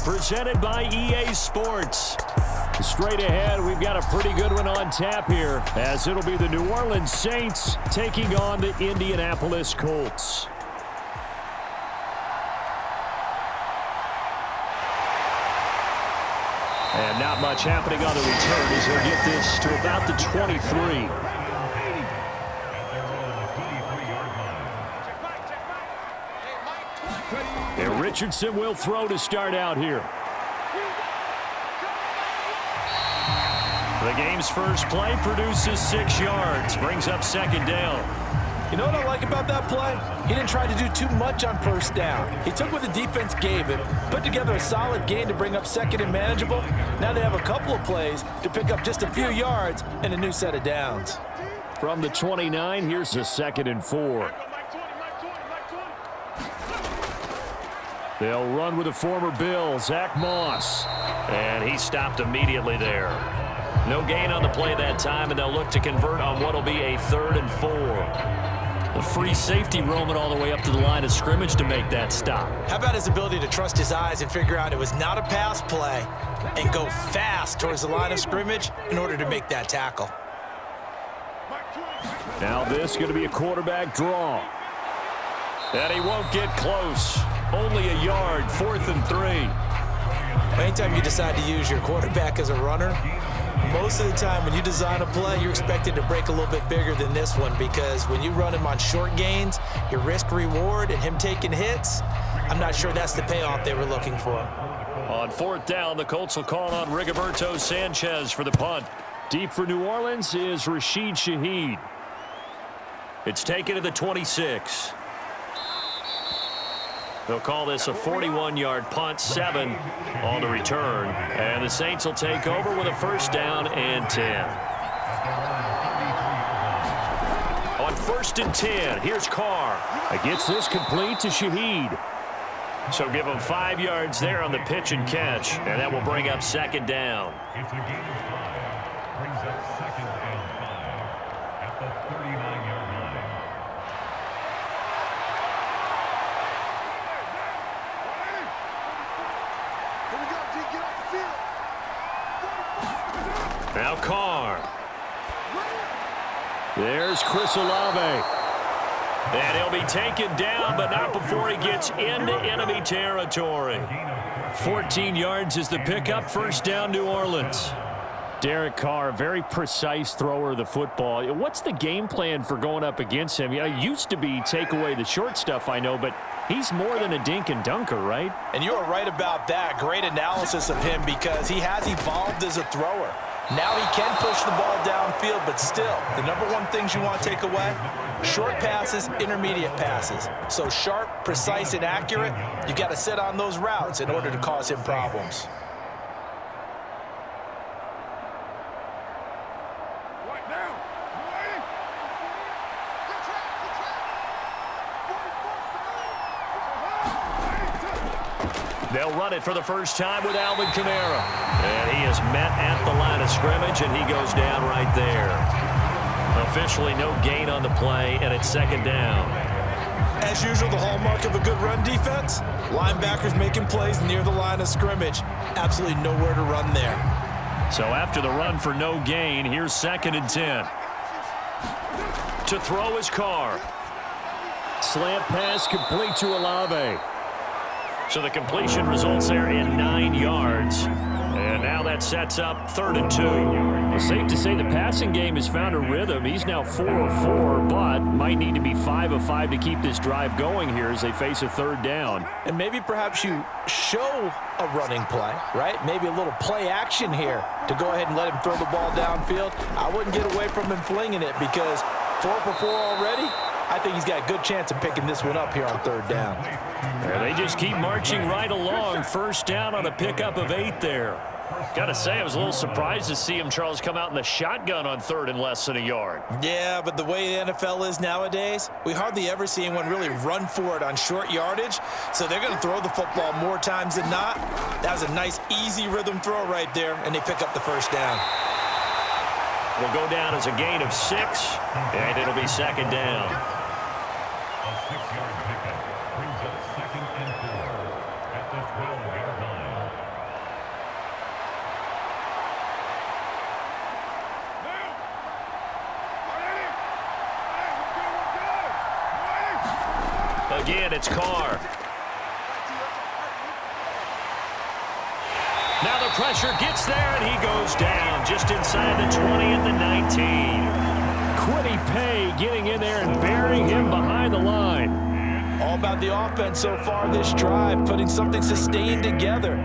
presented by EA Sports. Straight ahead, we've got a pretty good one on tap here, as it'll be the New Orleans Saints taking on the Indianapolis Colts. And not much happening on the return as he'll get this to about the 23. And Richardson will throw to start out here. The game's first play produces 6 yards, brings up second down. You know what I like about that play? He didn't try to do too much on first down. He took what the defense gave him, put together a solid gain to bring up second and manageable. Now they have a couple of plays to pick up just a few yards and a new set of downs. From the 29, here's a 2nd and 4. They'll run with the former Bill, Zach Moss. And he stopped immediately there. No gain on the play that time, and they'll look to convert on what will be a 3rd and 4. The free safety roaming all the way up to the line of scrimmage to make that stop. How about his ability to trust his eyes and figure out it was not a pass play and go fast towards the line of scrimmage in order to make that tackle. Now this is going to be a quarterback draw. And he won't get close. Only a yard, 4th and 3. Anytime you decide to use your quarterback as a runner, most of the time when you design a play, you're expected to break a little bit bigger than this one, because when you run him on short gains, your risk-reward and him taking hits, I'm not sure that's the payoff they were looking for. On 4th down, the Colts will call on Rigoberto Sanchez for the punt. Deep for New Orleans is Rashid Shaheed. It's taken to the 26. They'll call this a 41-yard punt, 7 on the return. And the Saints will take over with a 1st down and 10. On 1st and 10, here's Carr. Gets this complete to Shaheed. So give him 5 yards there on the pitch and catch. And that will bring up 2nd down. It's a gain of 5. Brings up 2nd and 5 at the 39-yard line. Now Carr. There's Chris Olave. And he'll be taken down, but not before he gets into enemy territory. 14 yards is the pickup. 1st down, New Orleans. Derek Carr, very precise thrower of the football. What's the game plan for going up against him? It used to be take away the short stuff, I know, but he's more than a dink and dunker, right? And you are right about that. Great analysis of him, because he has evolved as a thrower. Now he can push the ball downfield, but still, the number one things you want to take away, short passes, intermediate passes. So sharp, precise, and accurate, you got to sit on those routes in order to cause him problems. They'll run it for the first time with Alvin Kamara. And he is met at the line of scrimmage, and he goes down right there. Officially no gain on the play, and it's 2nd down. As usual, the hallmark of a good run defense, linebackers making plays near the line of scrimmage. Absolutely nowhere to run there. So after the run for no gain, here's 2nd and 10. To throw is Carr. Slant pass complete to Olave. So the completion results there in 9 yards. And now that sets up 3rd and 2. It's safe to say the passing game has found a rhythm. He's now 4 of 4, but might need to be 5 of 5 to keep this drive going here as they face a 3rd down. And maybe perhaps you show a running play, right? Maybe a little play action here to go ahead and let him throw the ball downfield. I wouldn't get away from him flinging it, because 4 for 4 already, I think he's got a good chance of picking this one up here on 3rd down. Yeah, they just keep marching right along. 1st down on a pickup of 8 there. Got to say, I was a little surprised to see him, Charles, come out in the shotgun on 3rd and less than a yard. Yeah, but the way the NFL is nowadays, we hardly ever see anyone really run for it on short yardage. So they're going to throw the football more times than not. That was a nice, easy rhythm throw right there, and they pick up the 1st down. Will go down as a gain of 6, and it'll be 2nd down. A 6-yard pickup brings up 2nd and 4 at the 12-yard line. Again, it's Carr. Now the pressure gets there, and he goes down just inside the 20 at the 19. Quiddy Pay getting in there and burying him behind the line. All about the offense so far this drive, putting something sustained together.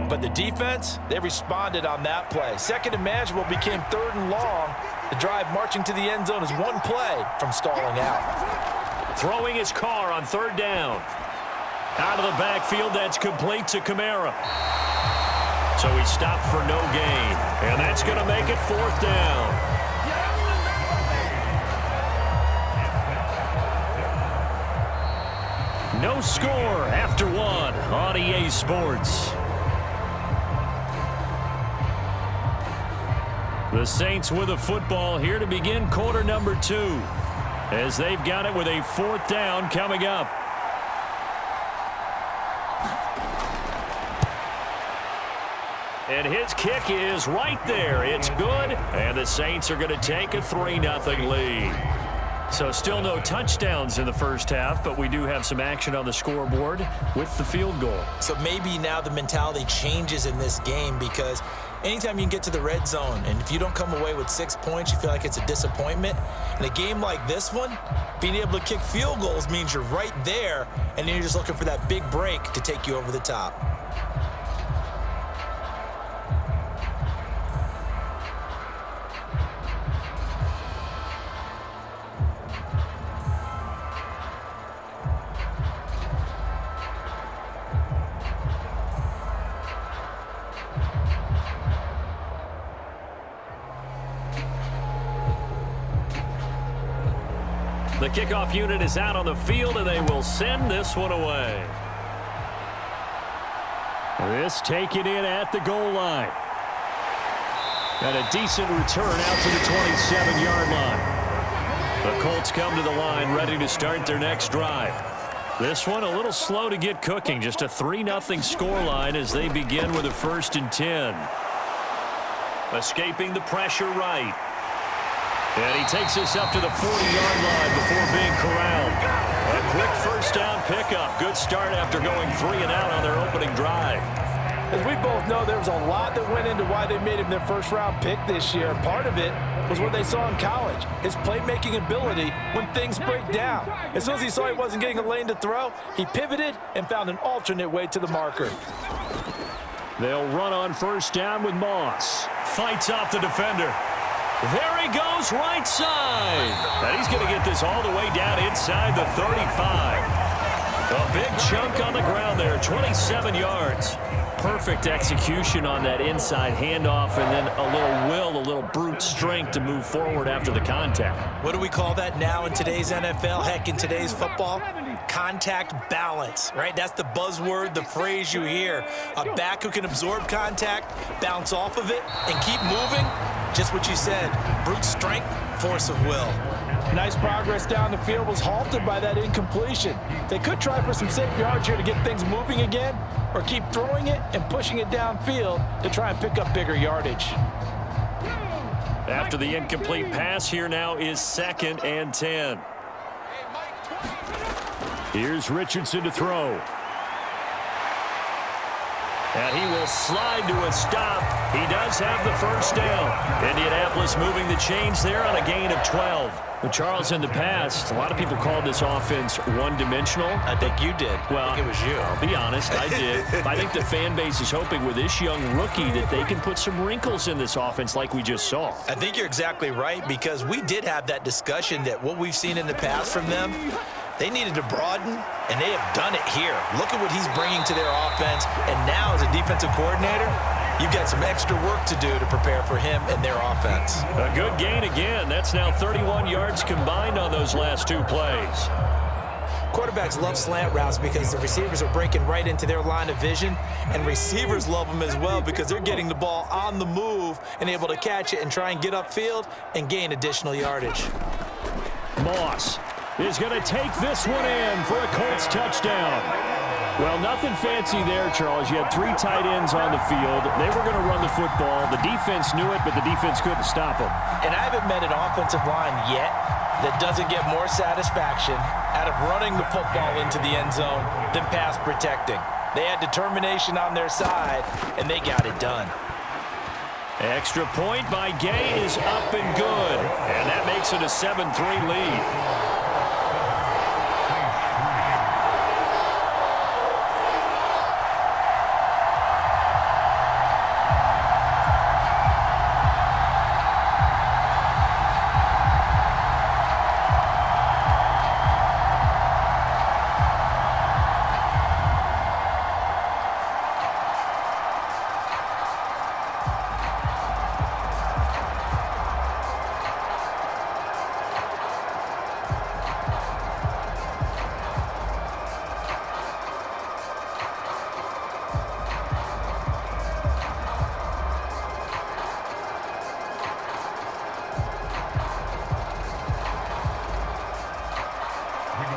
But the defense, they responded on that play. Second and manageable became 3rd and long. The drive marching to the end zone is one play from stalling out. Throwing his Carr on 3rd down. Out of the backfield, that's complete to Kamara. So he stopped for no gain. And that's going to make it 4th down. No score after 1 on EA Sports. The Saints with a football here to begin quarter number 2. As they've got it with a 4th down coming up. And his kick is right there. It's good. And the Saints are going to take a 3-0 lead. So still no touchdowns in the first half, but we do have some action on the scoreboard with the field goal. So maybe now the mentality changes in this game, because anytime you can get to the red zone, and if you don't come away with 6 points, you feel like it's a disappointment. In a game like this one, being able to kick field goals means you're right there, and then you're just looking for that big break to take you over the top. The kickoff unit is out on the field, and they will send this one away. This taken in at the goal line. And a decent return out to the 27-yard line. The Colts come to the line ready to start their next drive. This one a little slow to get cooking. Just a 3-0 scoreline as they begin with a 1st and 10. Escaping the pressure right. And he takes us up to the 40-yard line before being corralled. A quick 1st down pickup. Good start after going 3 and out on their opening drive. As we both know, there was a lot that went into why they made him their first-round pick this year. Part of it was what they saw in college, his playmaking ability when things break down. As soon as he saw he wasn't getting a lane to throw, he pivoted and found an alternate way to the marker. They'll run on 1st down with Moss. Fights off the defender. There he goes, right side. And he's going to get this all the way down inside the 35. A big chunk on the ground there, 27 yards. Perfect execution on that inside handoff, and then a little will, a little brute strength to move forward after the contact. What do we call that now in today's NFL? Heck, in today's football? Contact balance, right? That's the buzzword, the phrase you hear. A back who can absorb contact, bounce off of it, and keep moving. Just what you said, brute strength, force of will. Nice progress down the field was halted by that incompletion. They could try for some safe yards here to get things moving again, or keep throwing it and pushing it downfield to try and pick up bigger yardage. After the incomplete pass, here now is 2nd and 10. Here's Richardson to throw. And he will slide to a stop. He does have the 1st down. Indianapolis moving the chains there on a gain of 12. But Charles, in the past, a lot of people called this offense one-dimensional. I think you did. Well, I think it was you. I'll be honest, I did. I think the fan base is hoping with this young rookie that they can put some wrinkles in this offense like we just saw. I think you're exactly right, because we did have that discussion that what we've seen in the past from them, they needed to broaden, and they have done it here. Look at what he's bringing to their offense, and now as a defensive coordinator, you've got some extra work to do to prepare for him and their offense. A good gain again. That's now 31 yards combined on those last 2 plays. Quarterbacks love slant routes because the receivers are breaking right into their line of vision, and receivers love them as well because they're getting the ball on the move and able to catch it and try and get upfield and gain additional yardage. Moss is going to take this one in for a Colts touchdown. Well, nothing fancy there, Charles. You had 3 tight ends on the field. They were going to run the football. The defense knew it, but the defense couldn't stop them. And I haven't met an offensive line yet that doesn't get more satisfaction out of running the football into the end zone than pass protecting. They had determination on their side, and they got it done. Extra point by Gay is up and good. And that makes it a 7-3 lead.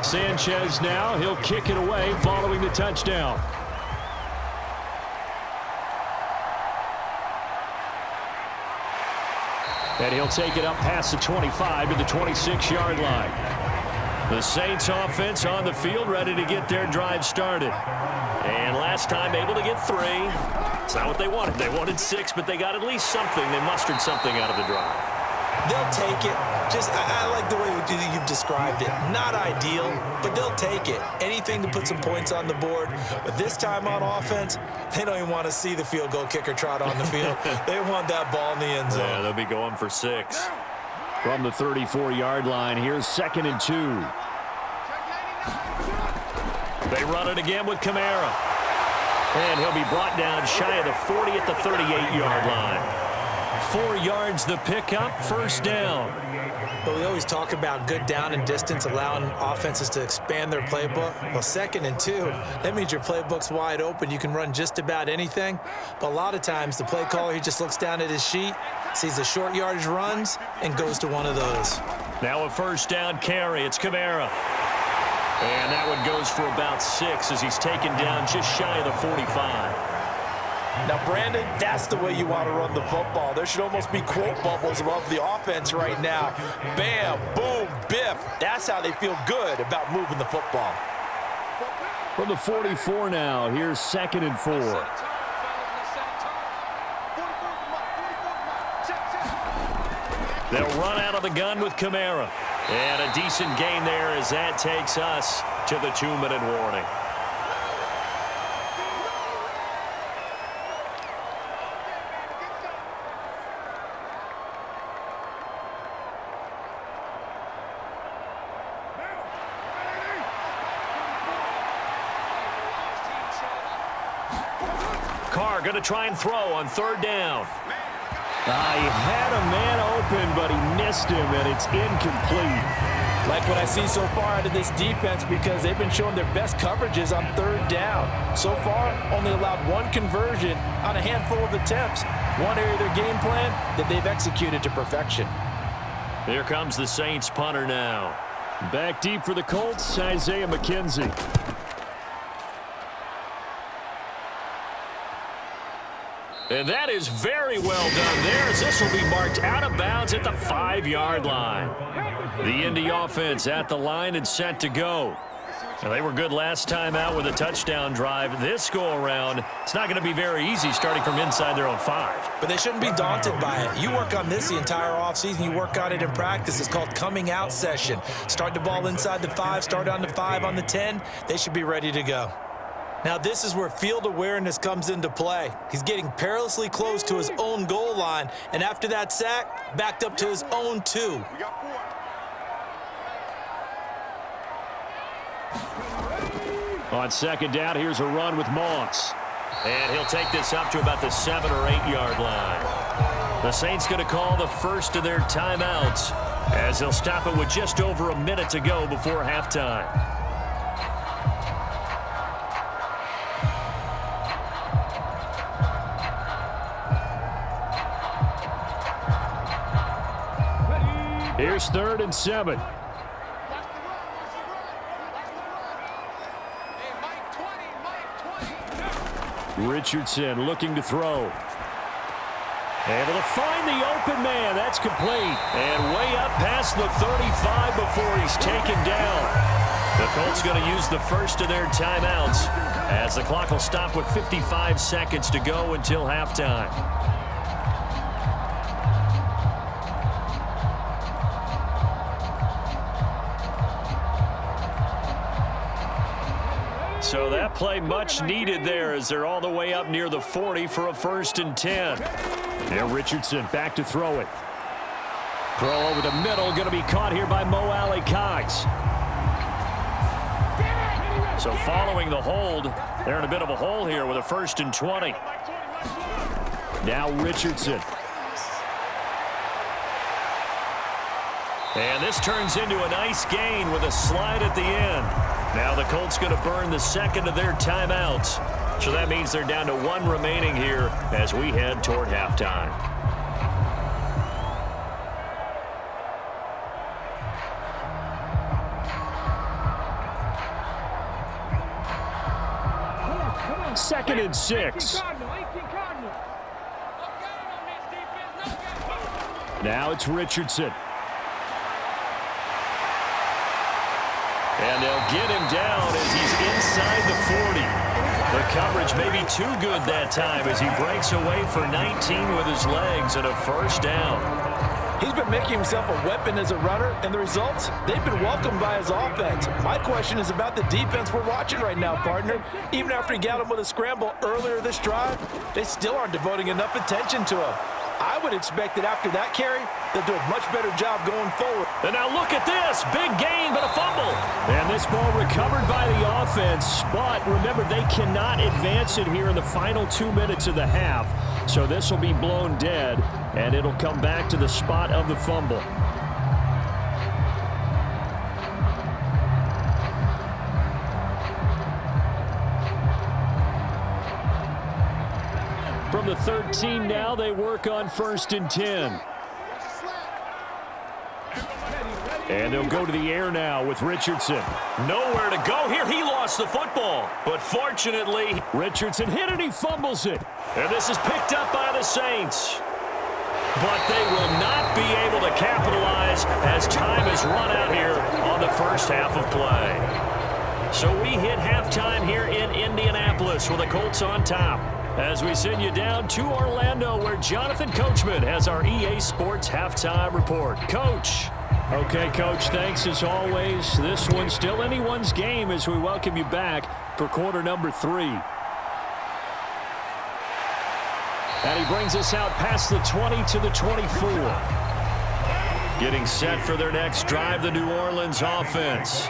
Sanchez now, he'll kick it away following the touchdown. And he'll take it up past the 25 to the 26-yard line. The Saints offense on the field ready to get their drive started. And last time able to get 3. It's not what they wanted. They wanted 6, but they got at least something. They mustered something out of the drive. They'll take it. I like the way you've described it. Not ideal, but they'll take it. Anything to put some points on the board. But this time on offense, they don't even want to see the field goal kicker trot on the field. They want that ball in the end zone. Yeah, they'll be going for 6. From the 34-yard line, here's 2nd and 2. They run it again with Kamara. And he'll be brought down shy of the 40 at the 38-yard line. 4 yards the pickup, 1st down. But we always talk about good down and distance, allowing offenses to expand their playbook. Well, 2nd and 2, that means your playbook's wide open. You can run just about anything. But a lot of times, the play caller, he just looks down at his sheet, sees the short yardage runs, and goes to one of those. Now a 1st down carry. It's Kamara. And that one goes for about 6 as he's taken down just shy of the 45. Now, Brandon, that's the way you want to run the football. There should almost be quote bubbles above the offense right now. Bam, boom, biff. That's how they feel good about moving the football. From the 44 now, here's 2nd and 4. They'll run out of the gun with Kamara. And a decent gain there as that takes us to the 2-minute warning. Carr going to try and throw on 3rd down. He had a man open, but he missed him, and it's incomplete. Like what I see so far out of this defense, because they've been showing their best coverages on 3rd down. So far, only allowed 1 conversion on a handful of attempts. One area of their game plan that they've executed to perfection. Here comes the Saints punter now. Back deep for the Colts, Isaiah McKenzie. And that is very well done there, as this will be marked out of bounds at the 5-yard line. The Indy offense at the line and set to go. Now, they were good last time out with a touchdown drive. This go-around, it's not going to be very easy starting from inside their own 5. But they shouldn't be daunted by it. You work on this the entire offseason. You work on it in practice. It's called coming out session. Start the ball inside the 5, start on the 5, on the 10. They should be ready to go. Now, this is where field awareness comes into play. He's getting perilously close to his own goal line, and after that sack, backed up to his own 2. On 2nd down, here's a run with Moss. And he'll take this up to about the 7 or 8-yard line. The Saints going to call the first of their timeouts as they'll stop it with just over a minute to go before halftime. Here's 3rd and 7. Richardson looking to throw. Able to find the open man. That's complete. And way up past the 35 before he's taken down. The Colts going to use the first of their timeouts as the clock will stop with 55 seconds to go until halftime. So that play much needed there as they're all the way up near the 40 for a 1st and 10. And Richardson back to throw it. Throw over the middle, going to be caught here by Mo Alley Cox. So following the hold, they're in a bit of a hole here with a 1st and 20. Now Richardson. And this turns into a nice gain with a slide at the end. Now the Colts going to burn the second of their timeouts. So that means they're down to 1 remaining here as we head toward halftime. Second and 6. Now it's Richardson. And they'll get him down as he's inside the 40. The coverage may be too good that time as he breaks away for 19 with his legs and a 1st down. He's been making himself a weapon as a runner, and the results, they've been welcomed by his offense. My question is about the defense we're watching right now, partner. Even after he got him with a scramble earlier this drive, they still aren't devoting enough attention to him. I would expect that after that carry, they'll do a much better job going forward. And now look at this. Big gain, but a fumble. And this ball recovered by the offense. But remember, they cannot advance it here in the final 2 minutes of the half. So this will be blown dead, and it'll come back to the spot of the fumble. From the 13 now, they work on 1st and 10. And they'll go to the air now with Richardson. Nowhere to go here. He lost the football. But fortunately, Richardson hit it. He fumbles it. And this is picked up by the Saints. But they will not be able to capitalize as time has run out here on the first half of play. So we hit halftime here in Indianapolis with the Colts on top. As we send you down to Orlando, where Jonathan Coachman has our EA Sports halftime report. Coach. Okay, Coach, thanks as always. This one's still anyone's game as we welcome you back for quarter number 3. And he brings us out past the 20 to the 24. Getting set for their next drive, the New Orleans offense.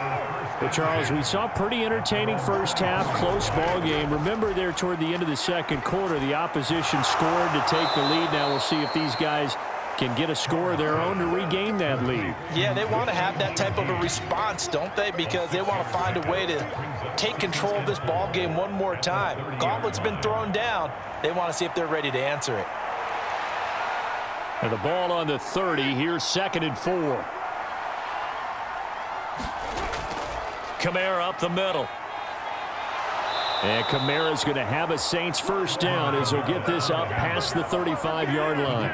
But, Charles, we saw a pretty entertaining first half, close ball game. Remember there toward the end of the second quarter, the opposition scored to take the lead. Now we'll see if these guys can get a score of their own to regain that lead. Yeah, they want to have that type of a response, don't they? Because they want to find a way to take control of this ball game one more time. Gauntlet's been thrown down. They want to see if they're ready to answer it. And the ball on the 30. Here's 2nd and 4. Kamara up the middle. And Kamara's going to have a Saints first down as he'll get this up past the 35-yard line.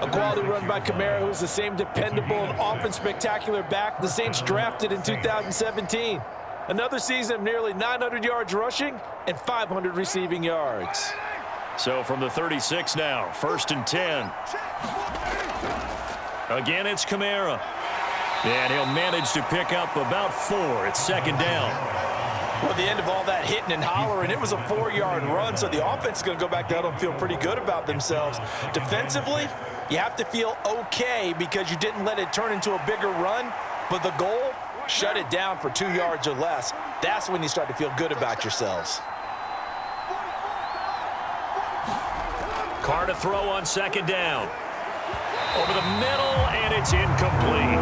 A quality run by Kamara, who's the same dependable and often spectacular back the Saints drafted in 2017. Another season of nearly 900 yards rushing and 500 receiving yards. So from the 36 now, 1st and 10. Again, it's Kamara. And he'll manage to pick up about 4. It's 2nd down. Well, at the end of all that hitting and hollering, it was a 4-yard run, so the offense is going to go back there and feel pretty good about themselves. Defensively, you have to feel okay because you didn't let it turn into a bigger run, but the goal, shut it down for 2 yards or less. That's when you start to feel good about yourselves. Carr to throw on 2nd down. Over the middle, and it's incomplete.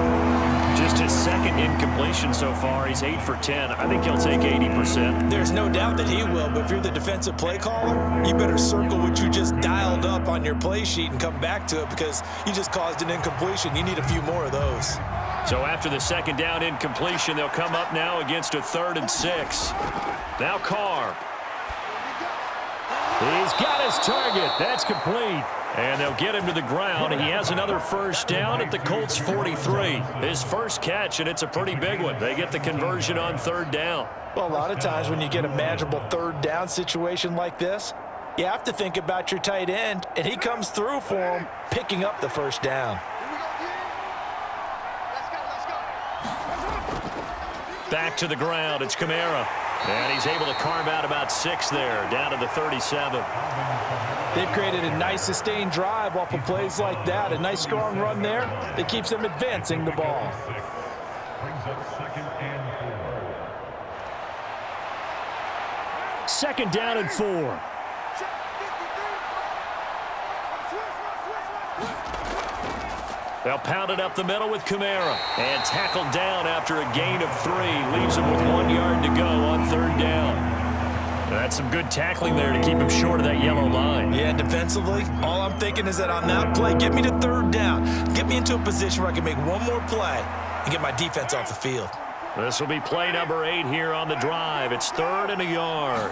Just his 2nd incompletion so far. He's 8 for 10. I think he'll take 80%. There's no doubt that he will, but if you're the defensive play caller, you better circle what you just dialed up on your play sheet and come back to it because you just caused an incompletion. You need a few more of those. So after the 2nd down incompletion, they'll come up now against a 3rd and 6. Now Carr. He's got his target. That's complete. And they'll get him to the ground. He has another first down at the Colts 43. His first catch, and it's a pretty big one. They get the conversion on third down. Well, a lot of times when you get a manageable third down situation like this, you have to think about your tight end, and he comes through for him, picking up the first down. Back to the ground. It's Kamara. And he's able to carve out about 6 there, down to the 37. They've created a nice sustained drive off of plays like that. A nice strong run there that keeps them advancing the ball. Brings up 2nd and 4. Second down and 4. They'll pound it up the middle with Kamara. And tackled down after a gain of 3. Leaves him with 1 yard to go on third down. That's some good tackling there to keep him short of that yellow line. Yeah, defensively, all I'm thinking is that on that play, get me to third down. Get me into a position where I can make one more play and get my defense off the field. This will be play number 8 here on the drive. It's 3rd and a yard.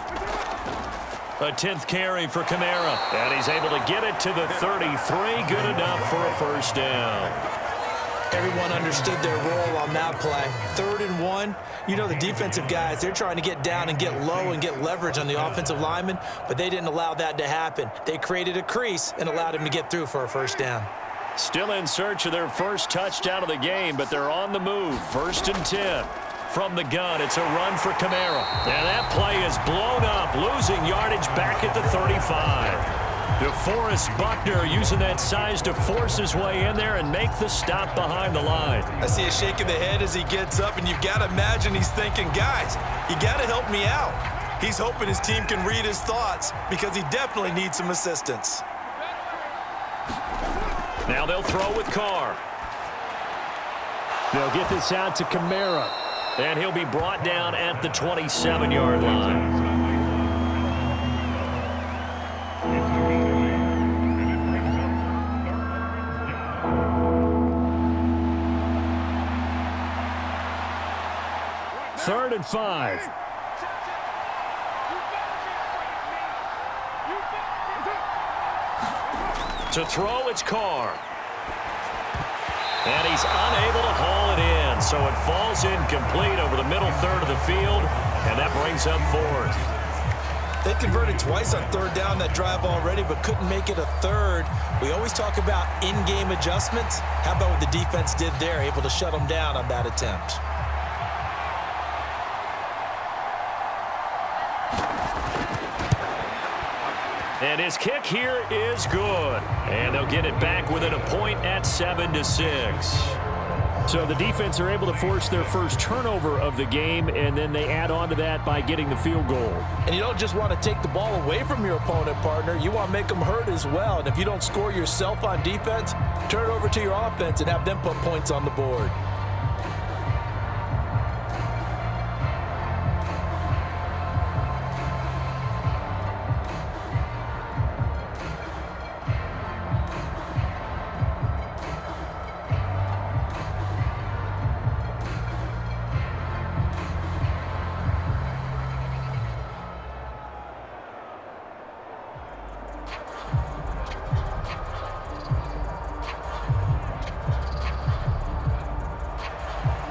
A 10th carry for Kamara. And he's able to get it to the 33. Good enough for a first down. Everyone understood their role on that play. 3rd and 1. You know the defensive guys, they're trying to get down and get low and get leverage on the offensive lineman, but they didn't allow that to happen. They created a crease and allowed him to get through for a first down. Still in search of their first touchdown of the game, but they're on the move. 1st and 10. From the gun, it's a run for Kamara. And that play is blown up, losing yardage back at the 35. DeForest Buckner using that size to force his way in there and make the stop behind the line. I see a shake of the head as he gets up, and you've got to imagine he's thinking, guys, you got to help me out. He's hoping his team can read his thoughts because he definitely needs some assistance. Now they'll throw with Carr. They'll get this out to Kamara. And he'll be brought down at the 27-yard line. Third and 5. To throw, it's Carr. And he's unable to haul it in, so it falls incomplete over the middle third of the field, and that brings up 4th. They converted twice on 3rd down that drive already, but couldn't make it a 3rd. We always talk about in-game adjustments. How about what the defense did there, able to shut them down on that attempt? And his kick here is good. And they'll get it back within a point at 7-6. So the defense are able to force their first turnover of the game, and then they add on to that by getting the field goal. And you don't just want to take the ball away from your opponent, partner. You want to make them hurt as well. And if you don't score yourself on defense, turn it over to your offense and have them put points on the board.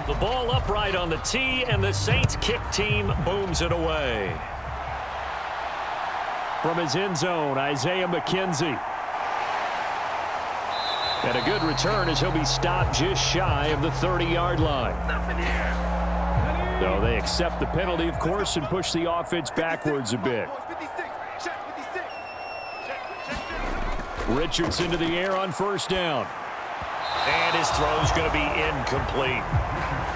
The ball upright on the tee, and the Saints kick team booms it away. From his end zone, Isaiah McKenzie. And a good return as he'll be stopped just shy of the 30-yard line. So they accept the penalty, of course, and push the offense backwards a bit. Richardson to the air on 1st down. And his throw's going to be incomplete.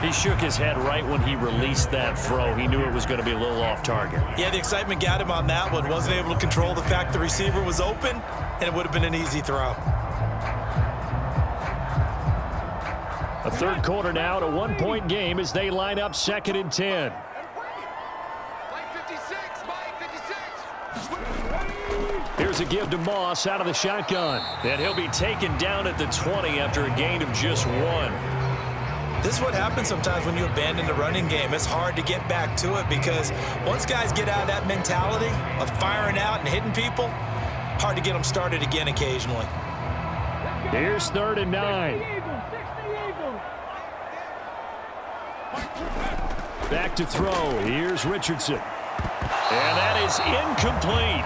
He shook his head right when he released that throw. He knew it was going to be a little off target. Yeah, the excitement got him on that one. Wasn't able to control the fact the receiver was open, and it would have been an easy throw. A 3rd quarter now, to 1-point game as they line up 2nd and 10. Here's a give to Moss out of the shotgun. And he'll be taken down at the 20 after a gain of just 1. This is what happens sometimes when you abandon the running game. It's hard to get back to it because once guys get out of that mentality of firing out and hitting people, hard to get them started again occasionally. Here's 3rd and 9. Back to throw. Here's Richardson. And that is incomplete.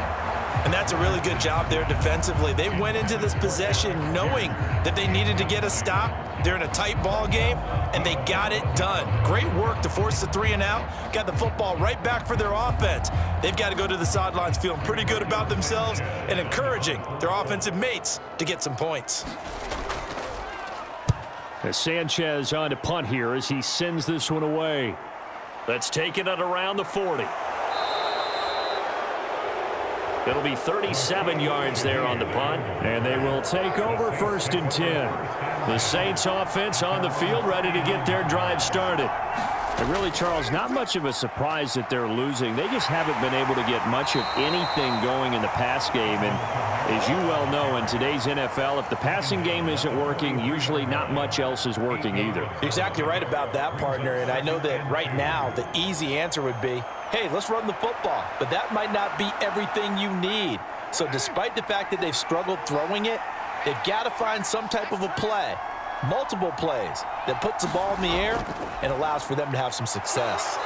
And that's a really good job there defensively. They went into this possession knowing that they needed to get a stop. They're in a tight ball game, and they got it done. Great work to force the 3 and out. Got the football right back for their offense. They've got to go to the sidelines feeling pretty good about themselves and encouraging their offensive mates to get some points. As Sanchez on to punt here as he sends this one away. Let's take it at around the 40. It'll be 37 yards there on the punt, and they will take over 1st and 10. The Saints offense on the field ready to get their drive started. And really, Charles, not much of a surprise that they're losing. They just haven't been able to get much of anything going in the pass game. And as you well know, in today's NFL, if the passing game isn't working, usually not much else is working either. You're exactly right about that, partner. And I know that right now the easy answer would be, hey, let's run the football. But that might not be everything you need. So despite the fact that they've struggled throwing it, they've got to find some type of a play, multiple plays, that puts the ball in the air and allows for them to have some success.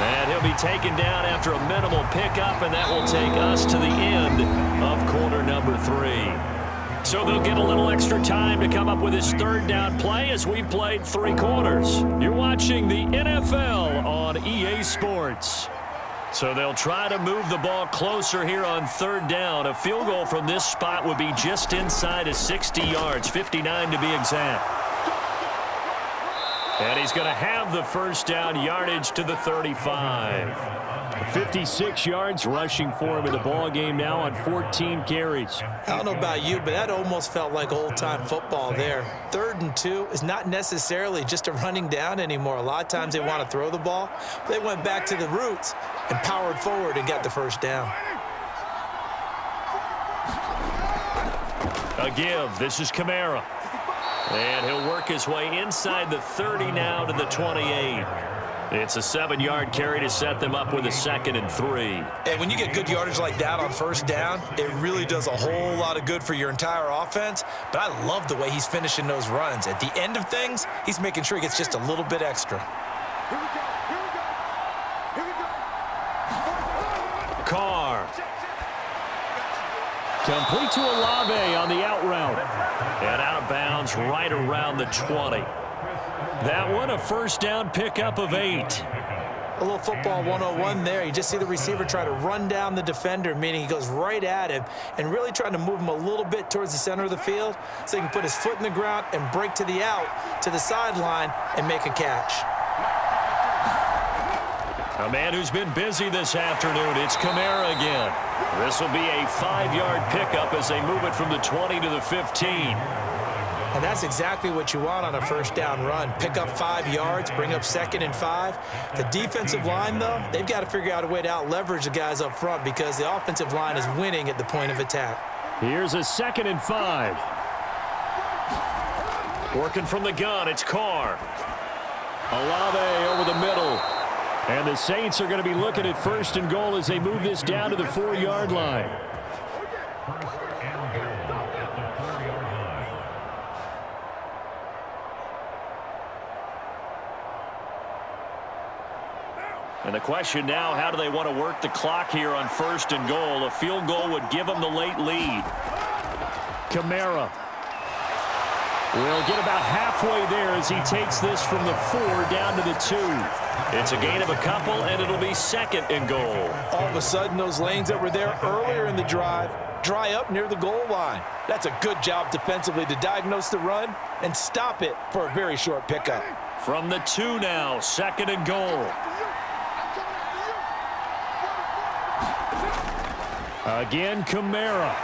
And he'll be taken down after a minimal pickup, and that will take us to the end of quarter number 3. So they'll get a little extra time to come up with his 3rd down play as we've played 3 quarters. You're watching the NFL on EA Sports. So they'll try to move the ball closer here on 3rd down. A field goal from this spot would be just inside of 60 yards, 59 to be exact. And he's going to have the 1st down, yardage to the 35. 56 yards rushing for him in the ball game now on 14 carries. I don't know about you, but that almost felt like old-time football there. 3rd and 2 is not necessarily just a running down anymore. A lot of times they want to throw the ball. They went back to the roots and powered forward and got the 1st down. A give. This is Kamara. And he'll work his way inside the 30 now to the 28. It's a 7-yard carry to set them up with a 2nd and 3. And when you get good yardage like that on 1st down, it really does a whole lot of good for your entire offense. But I love the way he's finishing those runs. At the end of things, he's making sure he gets just a little bit extra. Carr. Complete to Olave on the out route. And out of bounds right around the 20. That one a 1st down pickup of 8. A little football 101 there. You just see the receiver try to run down the defender, meaning he goes right at him and really trying to move him a little bit towards the center of the field so he can put his foot in the ground and break to the out, to the sideline, and make a catch. A man who's been busy this afternoon. It's Kamara again. This will be a 5-yard pickup as they move it from the 20 to the 15. And that's exactly what you want on a 1st down run. Pick up 5 yards, bring up 2nd and 5. The defensive line, though, they've got to figure out a way to out-leverage the guys up front because the offensive line is winning at the point of attack. Here's a 2nd and 5. Working from the gun, it's Carr. Olave over the middle. And the Saints are going to be looking at 1st and goal as they move this down to the 4-yard line. And the question now, how do they want to work the clock here on 1st and goal? A field goal would give them the late lead. Kamara will get about halfway there as he takes this from the 4 down to the 2. It's a gain of a couple, and it'll be 2nd and goal. All of a sudden, those lanes that were there earlier in the drive dry up near the goal line. That's a good job defensively to diagnose the run and stop it for a very short pickup. From the 2 now, 2nd and goal. Again, Kamara.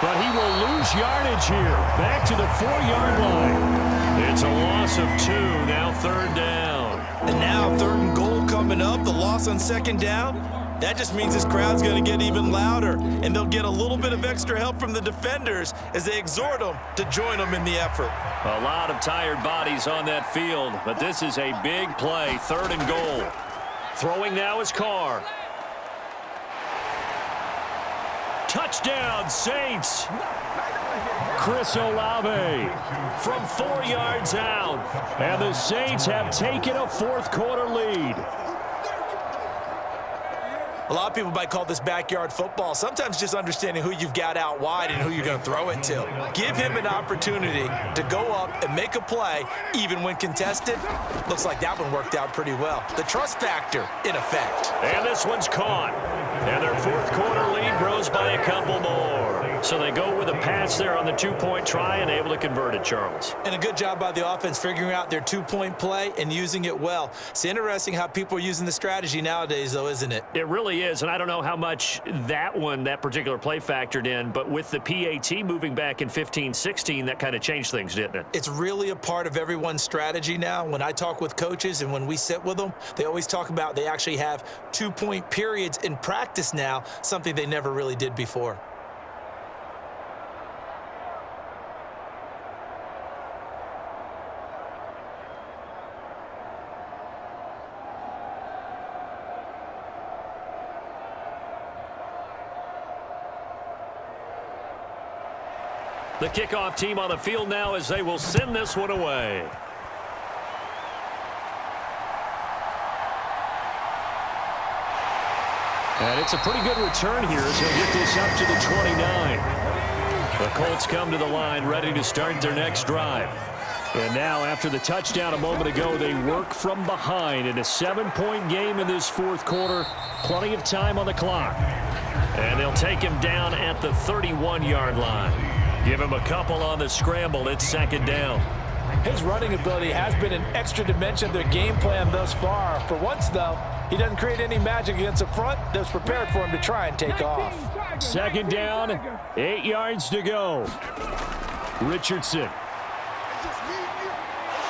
But he will lose yardage here. Back to the 4-yard line. It's a loss of 2, now 3rd down. And now 3rd and goal coming up. The loss on 2nd down. That just means this crowd's going to get even louder, and they'll get a little bit of extra help from the defenders as they exhort them to join them in the effort. A lot of tired bodies on that field, but this is a big play, 3rd and goal. Throwing now is Carr. Touchdown, Saints. Chris Olave from 4 yards out. And the Saints have taken a 4th quarter lead. A lot of people might call this backyard football. Sometimes just understanding who you've got out wide and who you're going to throw it to. Give him an opportunity to go up and make a play, even when contested. Looks like that one worked out pretty well. The trust factor in effect. And this one's caught. And their 4th quarter lead grows by a couple more. So they go with a pass there on the 2-point try and able to convert it, Charles. And a good job by the offense figuring out their 2-point play and using it well. It's interesting how people are using the strategy nowadays, though, isn't it? It really is, and I don't know how much that particular play factored in, but with the PAT moving back in 15-16, that kind of changed things, didn't it? It's really a part of everyone's strategy now. When I talk with coaches and when we sit with them, they always talk about they actually have 2-point periods in practice now, something they never really did before. The kickoff team on the field now as they will send this one away. And it's a pretty good return here as he'll get this up to the 29. The Colts come to the line ready to start their next drive. And now after the touchdown a moment ago, they work from behind in a 7-point game in this 4th quarter. Plenty of time on the clock. And they'll take him down at the 31-yard line. Give him a couple on the scramble. It's 2nd down. His running ability has been an extra dimension of their game plan thus far. For once, though, he doesn't create any magic against the front that's prepared for him to try and take off. 2nd down, 8 yards to go. Richardson.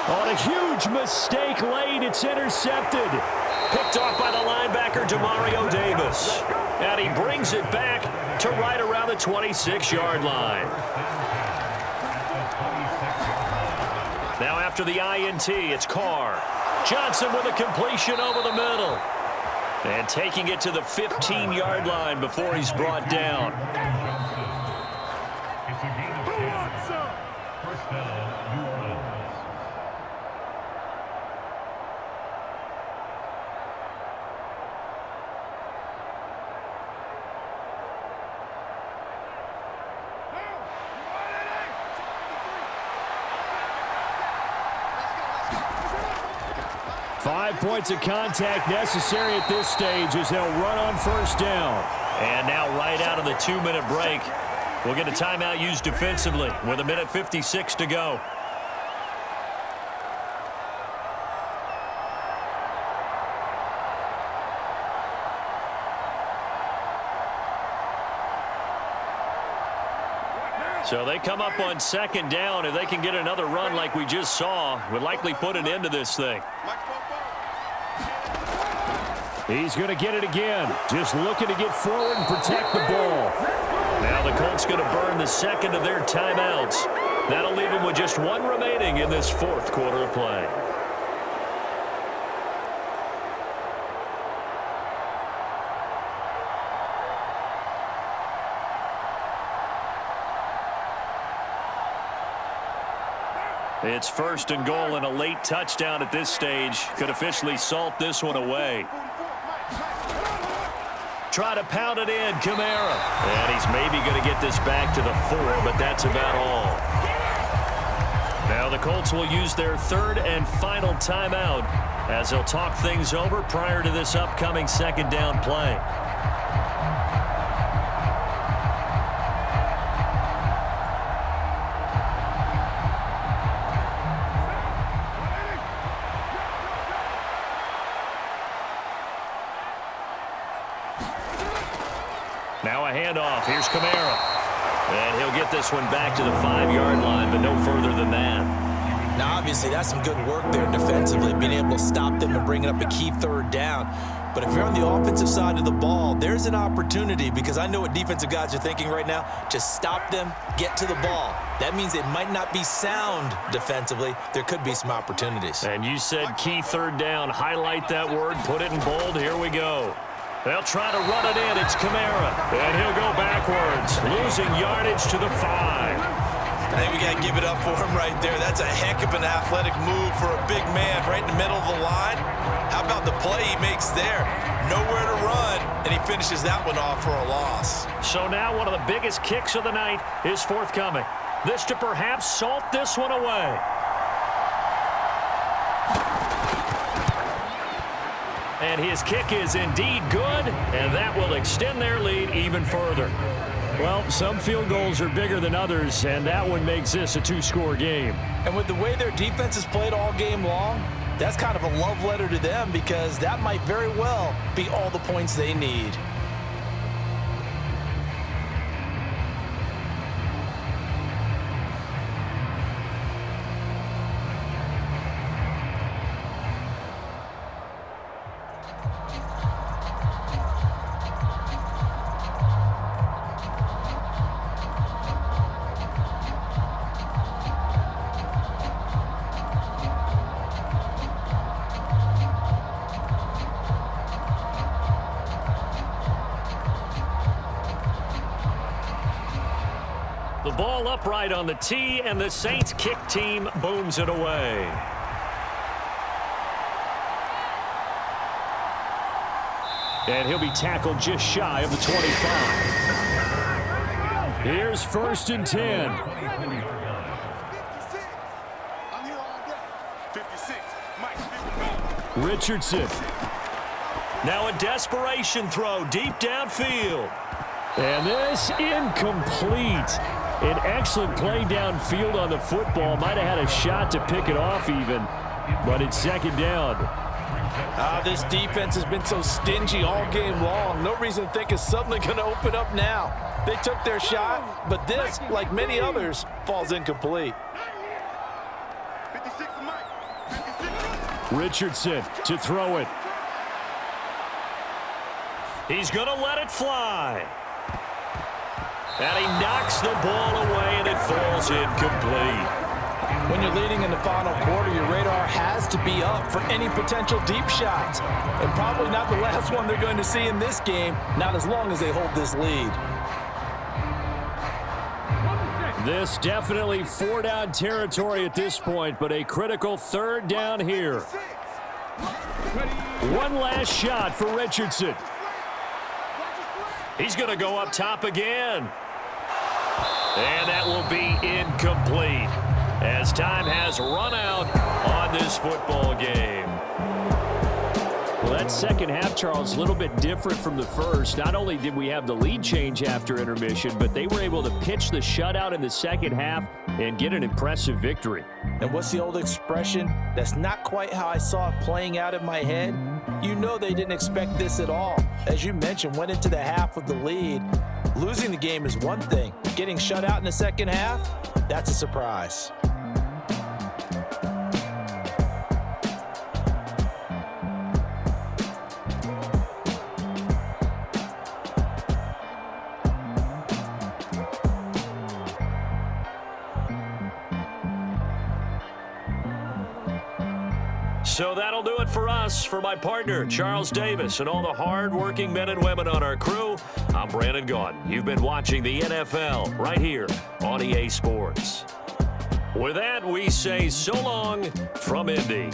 On a huge mistake late, it's intercepted. Picked off by the linebacker, Demario Davis. And he brings it back to right around the 26-yard line. Now after the INT, it's Carr. Johnson with a completion over the middle. And taking it to the 15-yard line before he's brought down. It's a gain of 10. First down, New Orleans. 5 points of contact necessary at this stage as they'll run on 1st down. And now right out of the 2-minute break, we'll get a timeout used defensively with 1:56 to go. So they come up on 2nd down. If they can get another run like we just saw, would likely put an end to this thing. He's going to get it again. Just looking to get forward and protect the ball. Now the Colts going to burn the 2nd of their timeouts. That'll leave them with just 1 remaining in this 4th quarter of play. It's 1st and goal, and a late touchdown at this stage could officially salt this one away. Try to pound it in, Kamara. And he's maybe going to get this back to the 4, but that's about all. Now the Colts will use their 3rd and final timeout as they'll talk things over prior to this upcoming 2nd down play. Now a handoff. Here's Kamara. And he'll get this one back to the 5-yard line, but no further than that. Now, obviously, that's some good work there defensively, being able to stop them and bring it up a key 3rd down. But if you're on the offensive side of the ball, there's an opportunity, because I know what defensive guys are thinking right now. Just stop them, get to the ball. That means it might not be sound defensively. There could be some opportunities. And you said key third down. Highlight that word, put it in bold. Here we go. They'll try to run it in. It's Kamara. And he'll go backwards, losing yardage to the 5. I think we got to give it up for him right there. That's a heck of an athletic move for a big man right in the middle of the line. How about the play he makes there? Nowhere to run, and he finishes that one off for a loss. So now one of the biggest kicks of the night is forthcoming. This to perhaps salt this one away. And his kick is indeed good, and that will extend their lead even further. Well, some field goals are bigger than others, and that one makes this a 2-score game. And with the way their defense has played all game long, that's kind of a love letter to them, because that might very well be all the points they need. The ball upright on the tee, and the Saints kick team booms it away. And he'll be tackled just shy of the 25. Here's 1st and 10. Richardson. Now a desperation throw deep downfield. And this incomplete. An excellent play downfield on the football. Might have had a shot to pick it off even, but it's 2nd down. This defense has been so stingy all game long. No reason to think it's suddenly going to open up now. They took their shot, but this, like many others, falls incomplete. Richardson to throw it. He's going to let it fly. And he knocks the ball away, and it falls incomplete. When you're leading in the final quarter, your radar has to be up for any potential deep shots. And probably not the last one they're going to see in this game, not as long as they hold this lead. This definitely 4-down territory at this point, but a critical 3rd down here. One last shot for Richardson. He's going to go up top again. And that will be incomplete as time has run out on this football game. Well, that second half, Charles, a little bit different from the first. Not only did we have the lead change after intermission, but they were able to pitch the shutout in the second half and get an impressive victory. And what's the old expression? That's not quite how I saw it playing out in my head. You know they didn't expect this at all. As you mentioned, went into the half with the lead. Losing the game is one thing. Getting shut out in the second half, that's a surprise. So that'll do it for us. For my partner, Charles Davis, and all the hard-working men and women on our crew, I'm Brandon Gaudin. You've been watching the NFL right here on EA Sports. With that, we say so long from Indy.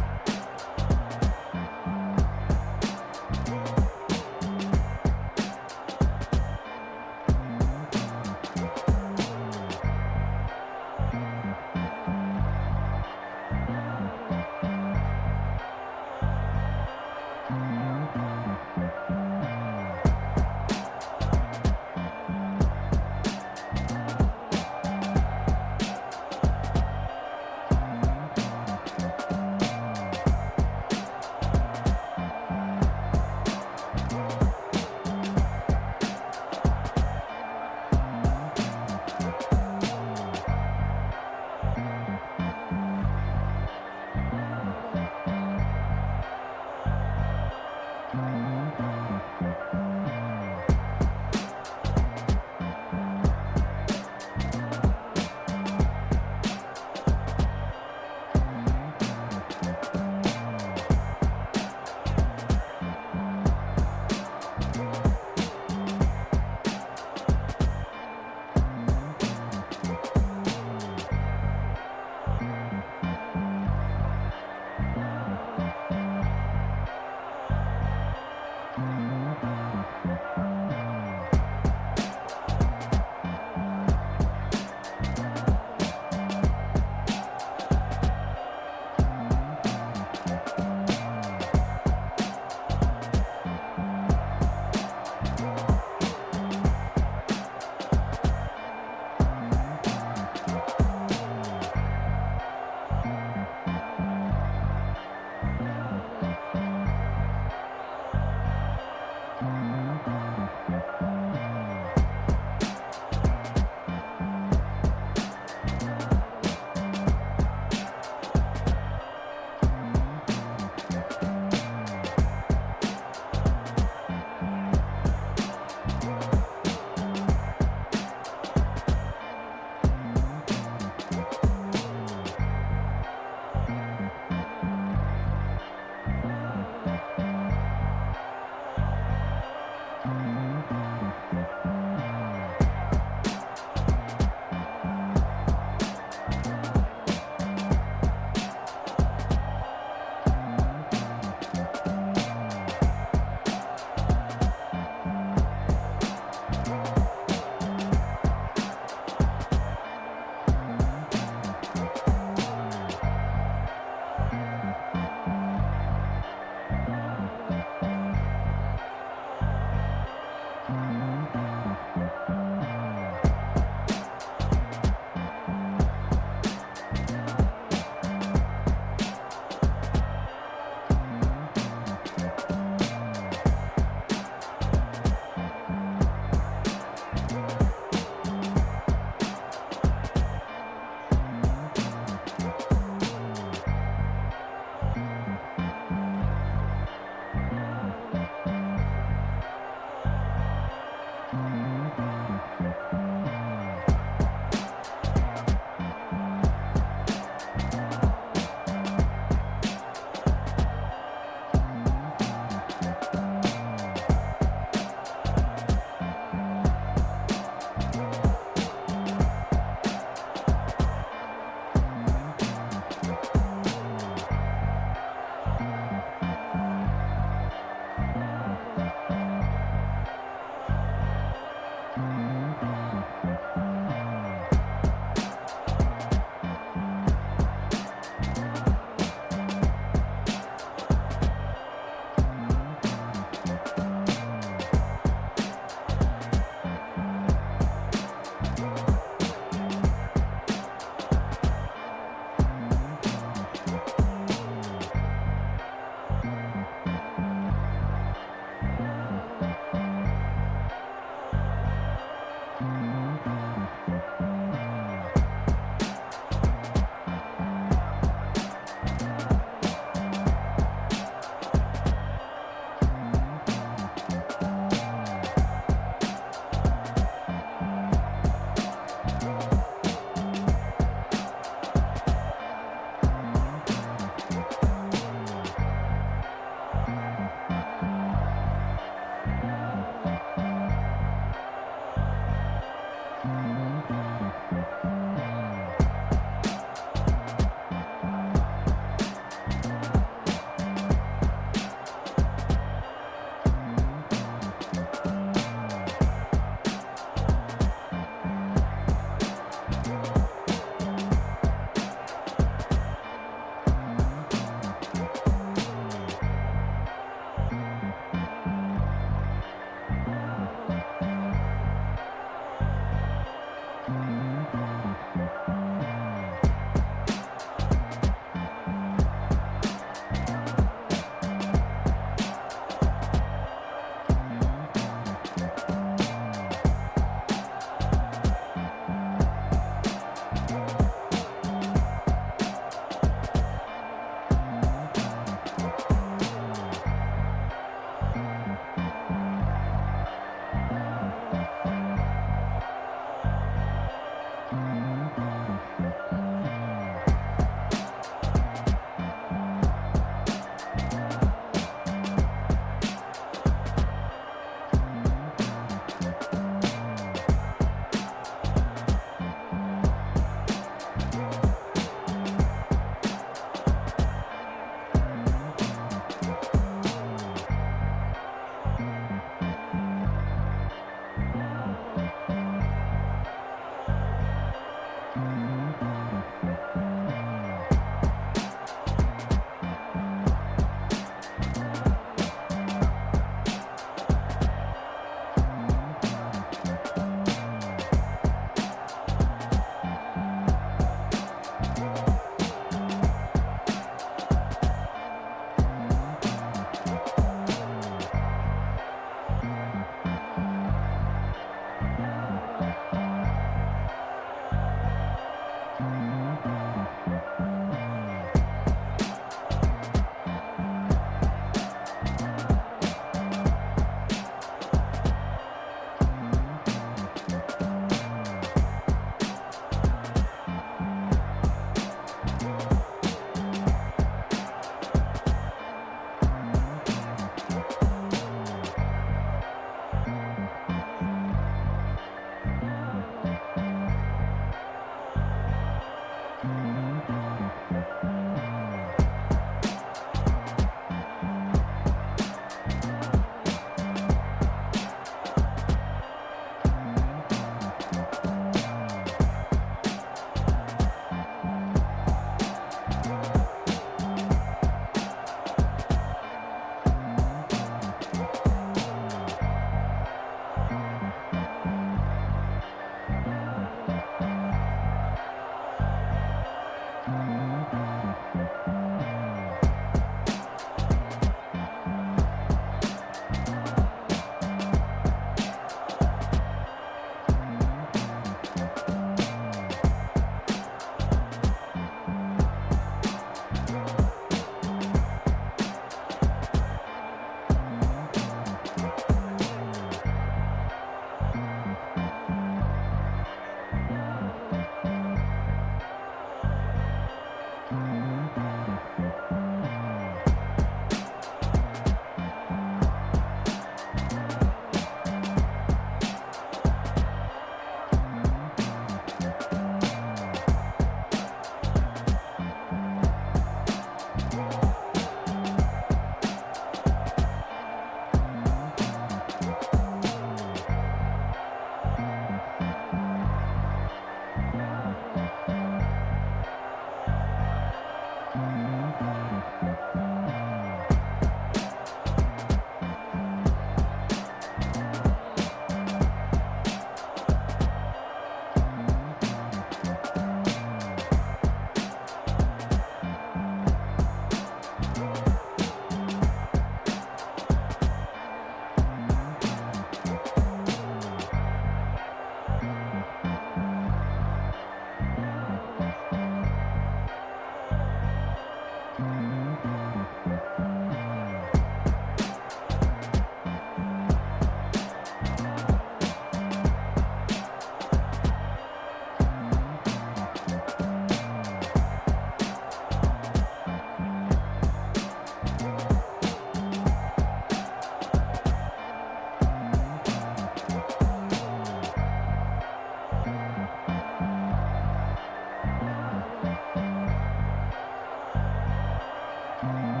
Mm-hmm.